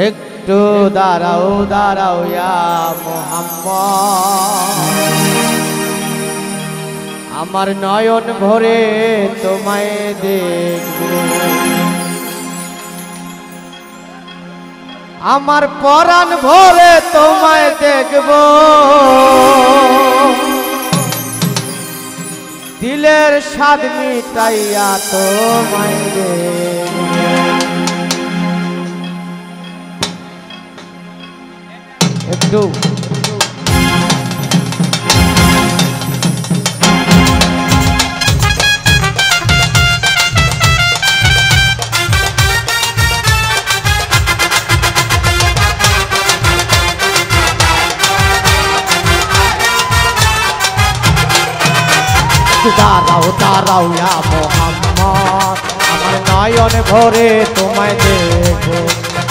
একটু দাঁড়াও দাঁড়াও ইয়া মুহাম্মদ, আমার নয়ন ভরে তোমায় দেখব, আমার পরাণ ভরে তোমায় দেখব, দিলের স্বাদ মিটাইয়া তোমায় দেখব। একটু দাঁড়াও দাঁড়াও ইয়া মুহাম্মদ, আমার নয়ন ভরে তোমায় দেখব,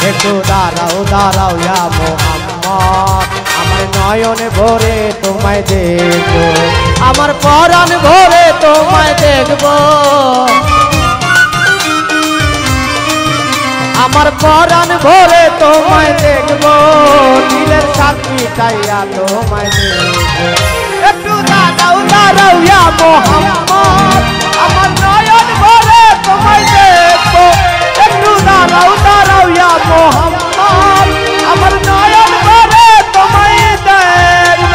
একটু দাঁড়াও দাঁড়াও ইয়া মুহাম্মদ, আমার নয়ন ভরে তোমায় দেখব, আমার পরাণ ভরে তোমায় দেখব, আমার পরাণ ভরে তোমায় দেখব, দিলের স্বাদ মিটাইয়া তোমায় দেখব। একটু দাঁড়াও দাঁড়াও ইয়া মুহাম্মদ, আমার নয়ন ভরে তোমায় দেখব, একটু দাঁড়াও দাঁড়াও ইয়া মুহাম্মদ, আমার নয়ন ভরে তোমায় দেখব।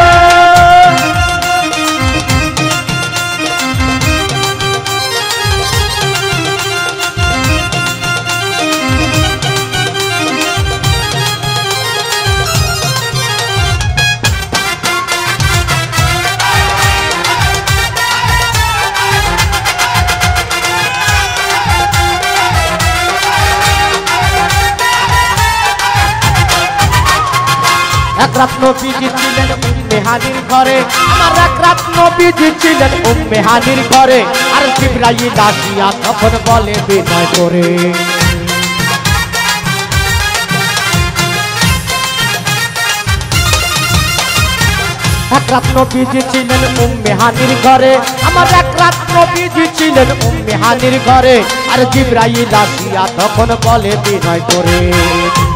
এক রাত নবীজি ছিলেন উম্মে হানির ঘরে, আমার এক রাত নবীজি ছিলেন উম্মে হানির ঘরে, আর জিবরাইল আসিয়া তখন বলে বিনয় করে, এক রাত নবীজি ছিলেন উম্মে হানির ঘরে, আমার এক রাত নবীজি ছিলেন উম্মে হানির ঘরে, আর জিবরাইল আসিয়া তখন বলে বিনয় করে,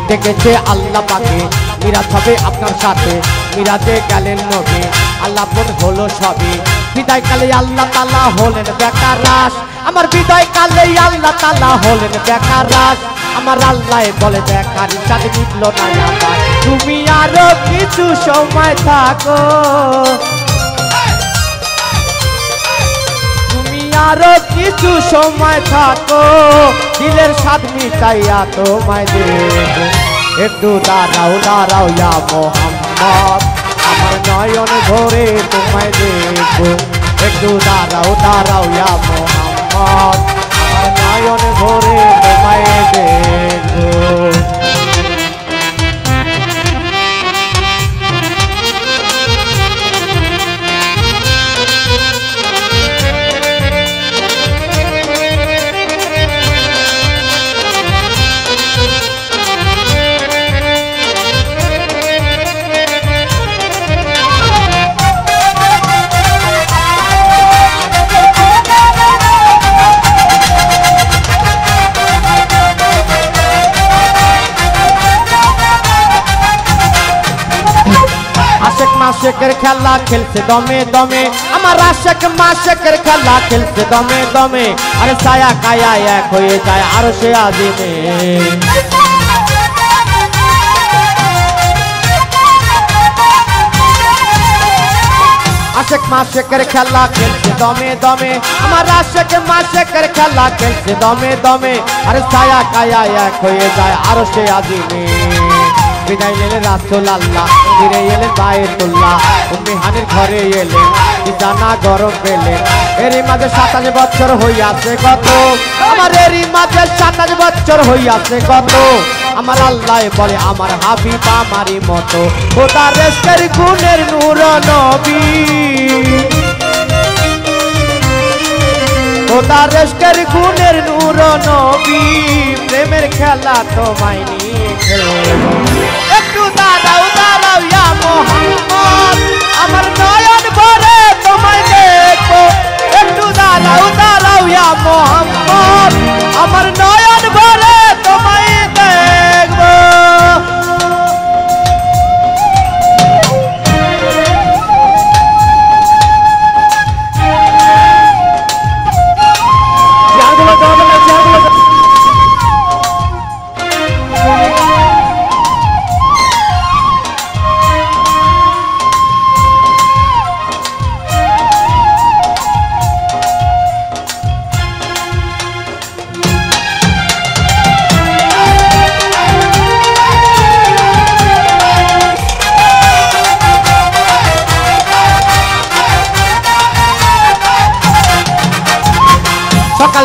দেখেছে আল্লাহ পাকে মিরাজ হবে আপনার সাথে, মিরাজে গেলেন নবী আল্লাহ পন হলো সবই, বিদায় কালে আল্লাহ তাআলা হলেন বেকার রাস, আমার বিদায় কালে আল্লাহ তাআলা হলেন বেকার রাস, আমার আল্লাহ বলে বেকার চাঁদ মিটল না আমার, তুমি আরো কিছু সময় থাকো, তুমি আরো কিছু সময় থাকো, দিলের স্বাদ মিটাইয়া তোমায় দেখব, একটু দাঁড়াও দাঁড়াও ইয়া মুহাম্মদ, আমার নয়ন ভরে তোমায় দেখব, একটু দাঁড়াও দাঁড়াও ইয়া মুহাম্মদ, আমার নয়ন ভরে তোমায় দেখব। মাশেকের খেলা খেলছে দমে দমে, আমার আশেক মাশেকের খেলা খেলছে দমে দমে, আরে ছায়া কায়া এক হয়ে যায় আর সে আজিমে, আশেক মাশেকের খেলা খেলছে দমে দমে, আমার আশেক মাশেকের খেলা খেলছে দমে দমে, আরে ছায়া কায়া এক হয়ে যায় আর সে আজিমে, বিদায় নিলেন রাসূল আল্লাহ, ফিরে এলেন বায়তুল্লাহ, উম্মে হানির ঘরে এলেন, বিছানা গরম পেলেন, এরই মাঝে 27 বছর হইয়াছে কত, আমার এরই মাঝে 27 বছর হইয়াছে কত, আমার আল্লাহ বলে আমার হাবিব আমারই মতো, খোদা রেস্কের গুণের নূর নবী, খোদা রেস্কের গুণের নূর নবী, প্রেমের খেলা তোমায় নিয়ে খেলব, একটু দাঁড়াও দাঁড়াও ইয়া মুহাম্মদ, আমার নয়ন ভরে তোমায় দেখব, একটু দাঁড়াও দাঁড়াও ইয়া মুহাম্মদ, আমার নয়ন ভরে তোমায় দেখব।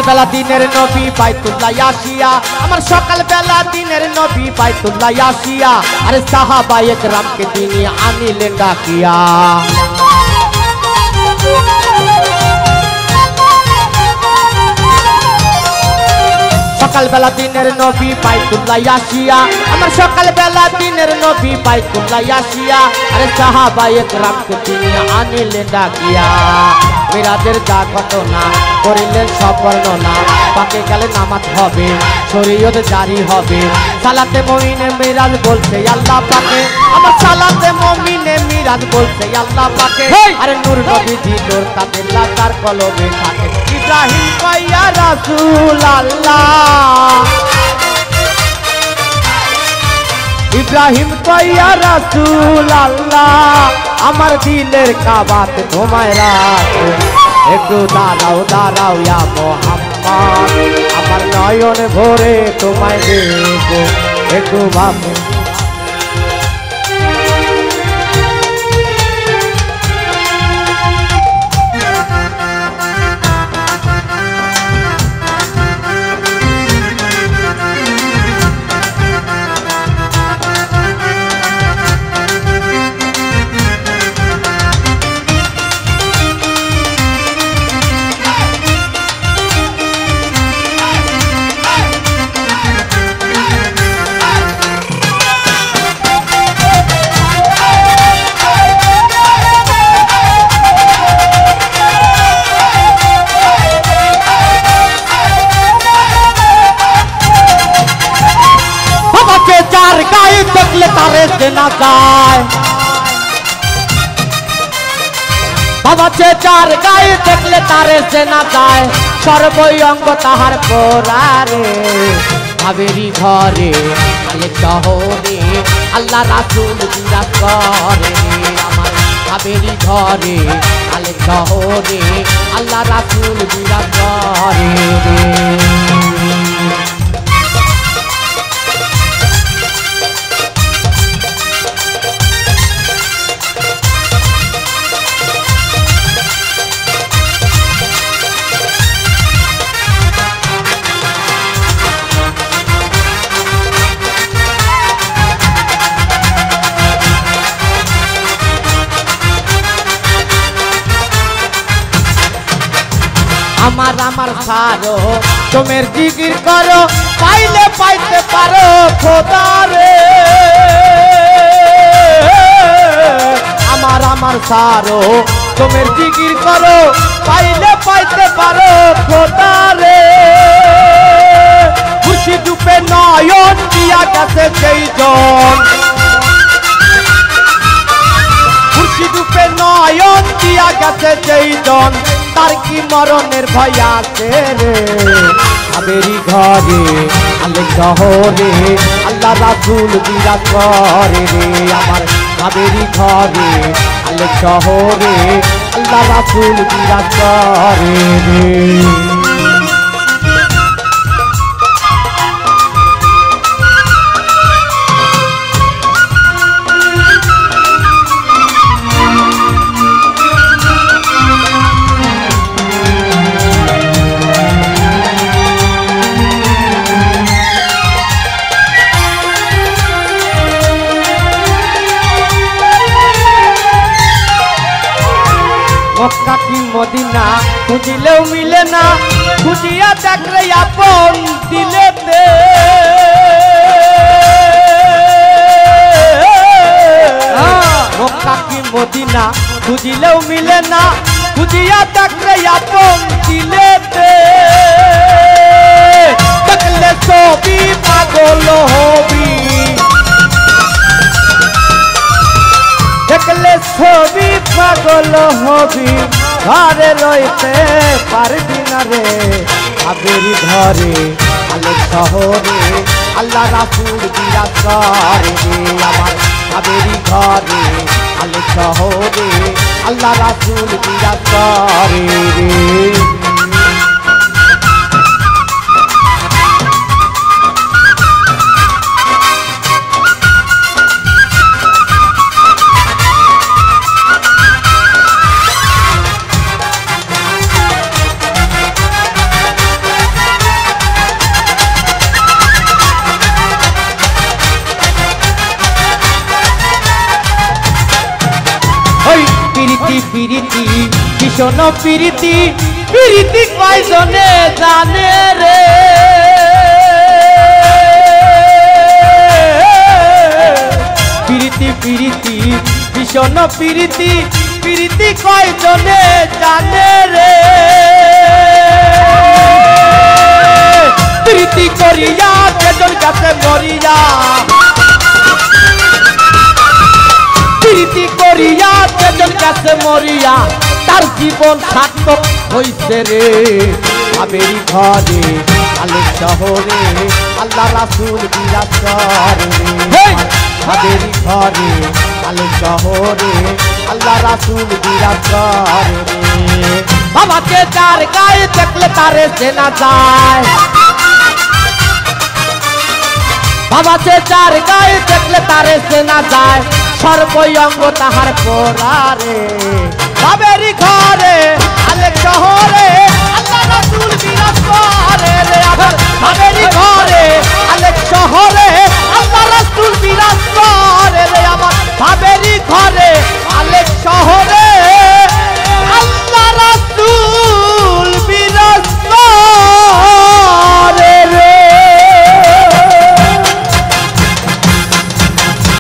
বেলা দিনের নবী বাইতুল্লাহ আসিয়া, আমার সকাল বেলা দিনের নবী বাইতুল্লাহ আসিয়া, আরে সাহাবায়ে কেরামকে তিনি আনিলেন ডাকিয়া। সকাল বেলা দিনের নবী বাইতুল্লাহ আসিয়া, আমার সকাল বেলা দিনের নবী বাইতুল্লাহ আসিয়া, আরে সাহাবায়ে কেরামকে তিনি আনিলেন ডাকিয়া। মিরাজের যা ঘটনা করিলেন সব বর্ণনা, পাকে গেলে নামাজ হবে, শরীয়ত জারি হবে। সালাতে মুমিনে মিরাজ বলছে আল্লাহ পাকে, আমার সালাতে মুমিনে মিরাজ বলছে আল্লাহ পাকে। আরে নূর নবীজি নূর তাদের তার কলবে থাকে। ইব্রাহিম কইয়া রাসূল আল্লাহ, ইব্রাহিম কইয়া রাসূল আল্লাহ, আমার দিলের কাবাত তোমায় রাখো। একটু দাঁড়াও দাঁড়াও ইয়া মুহাম্মদ, আমার নয়ন ভরে তোমায় দেখো। একটু ভাবো দেখলে তারে চেনা যায়, বাবা চেচার গায়ে দেখলে তারে চেনা যায়। সর্বই অঙ্গ তাহার পরারে, ভাবেরি ঘরে আলে শহরে আল্লাহ রাসূল বিরাজ করে। আমার ভাবেরি ঘরে আলে শহরে আল্লাহ রাসূল বিরাজ করে। আমার আমার সারো তোমের জিকির করো, পাইলে পাইতে পারো খোদারে। আমার আমার সারো তোমের জিকির করো, পাইলে পাইতে পারো খোদারে। খুশি ডুবে নয়ন দিয়া গেছে যেই জন, খুশি ডুবে নয়ন দিয়া গেছে যেই জন, তার কি মরণের ভয় আছে রে। ভাবেরি ঘরে আলে শহরে আল্লাহ রাসূল বিরাজ করে রে। আমার ভাবেরি ঘরে আলে শহরে আল্লাহ রাসূল বিরাজ করে রে। মক্কা কি মদিনা খুঁজিলেও মিলে না, খুঁজিয়া দেখলে আপন দিলেতে। মক্কা কি মদিনা খুঁজিলেও মিলে না, খুঁজিয়া দেখলে আপন দিলেতে। দেখলে ছবি পাগল হবি, দেখলে ছবি পাগল হবি, ঘরে রইতে পারবি না রে। ভাবেরি ঘরে আলে শহরে আল্লাহ রাসূল বিরাজ করে রে। আমার ভাবেরি ঘরে আলে শহরে আল্লাহ রাসূল বিরাজ করে রে। প্রীতি ভীষণ প্রীতি প্রীতি কয়জনে জানে রে প্রীতি প্রীতি ভীষণ প্রীতি প্রীতি কয়জনে জানে রে প্রীতি করিয়া যেজন কাছে মরিয়া প্রীতি করিয়া যেজন কাছে মরিয়া তার জীবন সার্থক হইছে রে আবেরি ঘরে আলেক শহরে আল্লাহ রাসূল বিরাজ করে আবেরি ঘরে আলেক শহরে আল্লাহ রাসূল বিরাজ করে বাবাকে যার গায়ে দেখলে তারে চেনা যায় বাবাকে যার গায়ে দেখলে তারে চেনা যায় সর্বঙ্গ তাহার পরারে বাবেরি ঘরে আলেক শহরে আল্লাহ রাসূল বিরাজ করে রে